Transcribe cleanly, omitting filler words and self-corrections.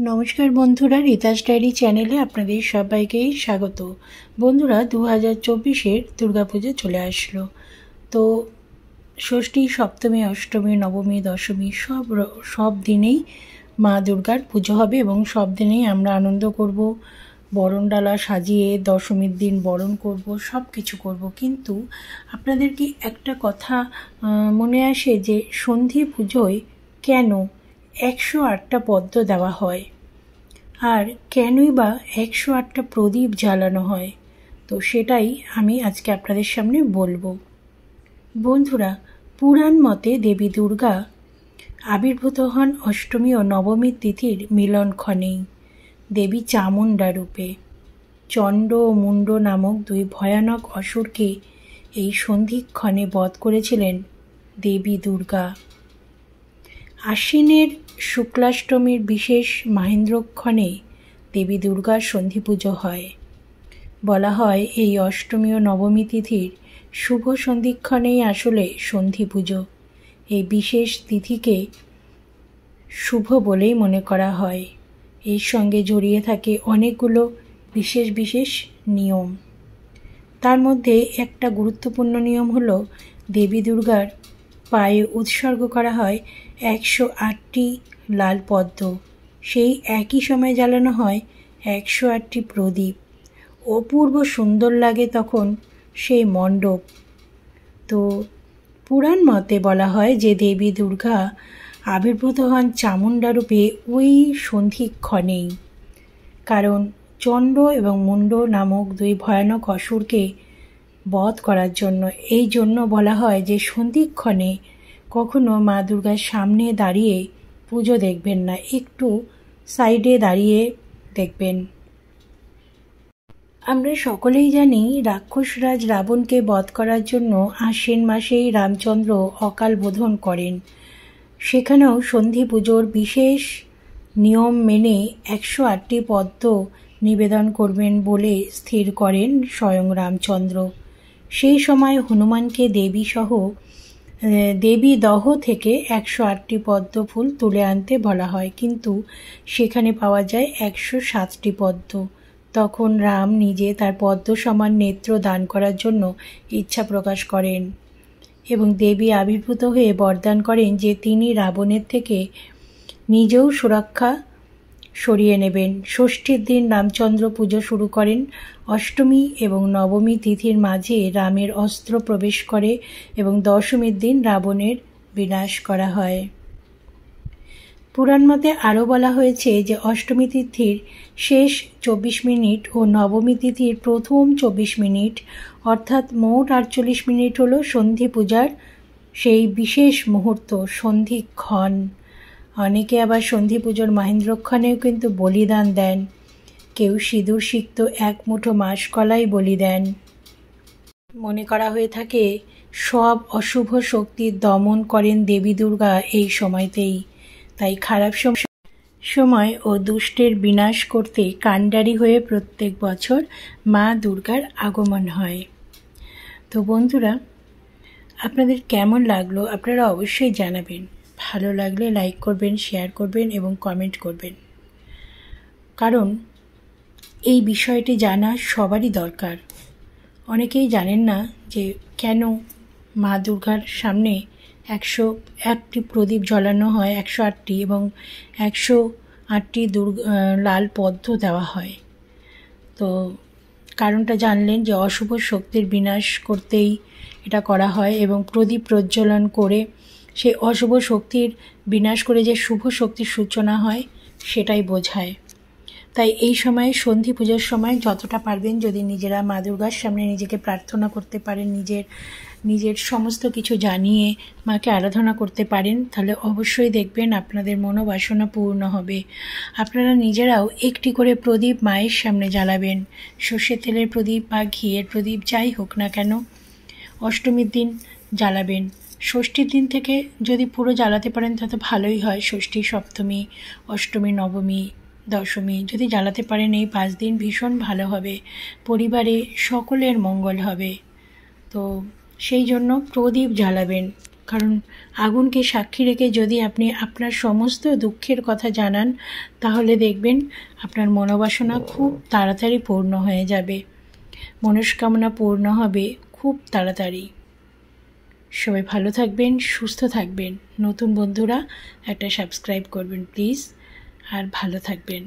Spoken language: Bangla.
নমস্কার বন্ধুরা, রিতাস ডায়েরি চ্যানেলে আপনাদের সবাইকেই স্বাগত। বন্ধুরা, 2024-এর দুর্গাপুজো চলে আসলো। তো ষষ্ঠী, সপ্তমী, অষ্টমী, নবমী, দশমী সব দিনেই মা দুর্গার পুজো হবে এবং সব দিনেই আমরা আনন্দ করব, বরণডালা সাজিয়ে দশমীর দিন বরণ করব, সব কিছু করব। কিন্তু আপনাদের কি একটা কথা মনে আসে যে সন্ধি পুজোয় কেন 108টা পদ্ম দেওয়া হয় আর কেনই বা 108টা প্রদীপ জ্বালানো হয়? তো সেটাই আমি আজকে আপনাদের সামনে বলবো। বন্ধুরা, পুরাণ মতে দেবী দুর্গা আবির্ভূত হন অষ্টমী ও নবমী তিথির মিলনক্ষণেই দেবী চামুণ্ডা রূপে। চণ্ড ও মুণ্ড নামক দুই ভয়ানক অসুরকে এই সন্ধিক্ষণে বধ করেছিলেন দেবী দুর্গা। আশ্বিনের শুক্লাষ্টমীর বিশেষ মাহেন্দ্রক্ষণে দেবী দুর্গার সন্ধি পুজো হয়। বলা হয় এই অষ্টমী ও নবমী তিথির শুভ সন্ধিক্ষণেই আসলে সন্ধি পুজো। এই বিশেষ তিথিকে শুভ বলেই মনে করা হয়। এর সঙ্গে জড়িয়ে থাকে অনেকগুলো বিশেষ বিশেষ নিয়ম। তার মধ্যে একটা গুরুত্বপূর্ণ নিয়ম হলো দেবী দুর্গার পায়ে উৎসর্গ করা হয় 108টি লাল পদ্ম। সেই একই সময় জ্বালানো হয় 108টি প্রদীপ। অপূর্ব সুন্দর লাগে তখন সেই মণ্ডপ। তো পুরাণ মতে বলা হয় যে দেবী দুর্গা আবির্ভূত হন চামুণ্ডা রূপে ওই সন্ধিক্ষণেই, কারণ চণ্ড এবং মুণ্ড নামক দুই ভয়ানক অসুরকে বধ করার জন্য। এই জন্য বলা হয় যে সন্ধিক্ষণে কখনো মা দুর্গার সামনে দাঁড়িয়ে পুজো দেখবেন না, একটু সাইডে দাঁড়িয়ে দেখবেন। আমরা সকলেই জানি রাক্ষসরাজ রাবণকে বধ করার জন্য আশ্বিন মাসেই রামচন্দ্র অকাল বোধন করেন। সেখানেও সন্ধি পুজোর বিশেষ নিয়ম মেনে 108টি পদ্ম নিবেদন করবেন বলে স্থির করেন স্বয়ং রামচন্দ্র। সেই সময় হনুমানকে দেবী দহ থেকে 108টি পদ্ম ফুল তুলে আনতে বলা হয়, কিন্তু সেখানে পাওয়া যায় 107টি পদ্ম। তখন রাম নিজে তার পদ্ম সমান নেত্র দান করার জন্য ইচ্ছা প্রকাশ করেন এবং দেবী আবির্ভূত হয়ে বরদান করেন যে তিনি রাবণের থেকে নিজেও সুরক্ষা সরিয়ে নেবেন। ষষ্ঠীর দিন রামচন্দ্র পুজো শুরু করেন। অষ্টমী এবং নবমী তিথির মাঝে রামের অস্ত্র প্রবেশ করে এবং দশমীর দিন রাবণের বিনাশ করা হয়। পুরাণ মতে আরও বলা হয়েছে যে অষ্টমী তিথির শেষ 24 মিনিট ও নবমী তিথির প্রথম 24 মিনিট অর্থাৎ মোট 48 মিনিট হল সন্ধি পূজার সেই বিশেষ মুহূর্ত, সন্ধিক্ষণ। অনেকে আবার সন্ধি পুজোর মাহেন্দ্রক্ষণেও কিন্তু বলিদান দেন। কেউ সিঁদুর সিক্ত 1 মুঠো মাসকলাই বলি দেন। মনে করা হয়ে থাকে সব অশুভ শক্তির দমন করেন দেবী দুর্গা এই সময়তেই। তাই খারাপ সময় ও দুষ্টের বিনাশ করতে কাণ্ডারি হয়ে প্রত্যেক বছর মা দুর্গার আগমন হয়। তো বন্ধুরা, আপনাদের কেমন লাগলো আপনারা অবশ্যই জানাবেন। ভালো লাগলে লাইক করবেন, শেয়ার করবেন এবং কমেন্ট করবেন, কারণ এই বিষয়টি জানা সবারই দরকার। অনেকেই জানেন না যে কেন মা দুর্গার সামনে 108টি প্রদীপ জ্বালানো হয়, 108টি, এবং 108টি লাল পদ্ম দেওয়া হয়। তো কারণটা জানলেন যে অশুভ শক্তির বিনাশ করতেই এটা করা হয় এবং প্রদীপ প্রজ্বলন করে সেই অশুভ শক্তির বিনাশ করে যে শুভ শক্তির সূচনা হয় সেটাই বোঝায়। তাই এই সময় সন্ধি পুজোর সময় যতটা পারবেন যদি নিজেরা মা দুর্গার সামনে নিজেকে প্রার্থনা করতে পারেন, নিজের সমস্ত কিছু জানিয়ে মাকে আরাধনা করতে পারেন, তাহলে অবশ্যই দেখবেন আপনাদের মনোবাসনা পূর্ণ হবে। আপনারা নিজেরাও একটি করে প্রদীপ মায়ের সামনে জ্বালাবেন। সর্ষের তেলের প্রদীপ বা ঘিয়ের প্রদীপ যাই হোক না কেন, অষ্টমীর দিন জ্বালাবেন। ষষ্ঠীর দিন থেকে যদি পুরো জ্বালাতে পারেন তত ভালোই হয়। ষষ্ঠী, সপ্তমী, অষ্টমী, নবমী, দশমী যদি জ্বালাতে পারেন এই 5 দিন ভীষণ ভালো হবে, পরিবারে সকলের মঙ্গল হবে। তো সেই জন্য প্রদীপ জ্বালাবেন, কারণ আগুনকে সাক্ষী রেখে যদি আপনি আপনার সমস্ত দুঃখের কথা জানান, তাহলে দেখবেন আপনার মনোবাসনা খুব তাড়াতাড়ি পূর্ণ হয়ে যাবে, মনস্কামনা পূর্ণ হবে খুব তাড়াতাড়ি। সবাই ভালো থাকবেন, সুস্থ থাকবেন। নতুন বন্ধুরা একটা সাবস্ক্রাইব করবেন প্লিজ, আর ভালো থাকবেন।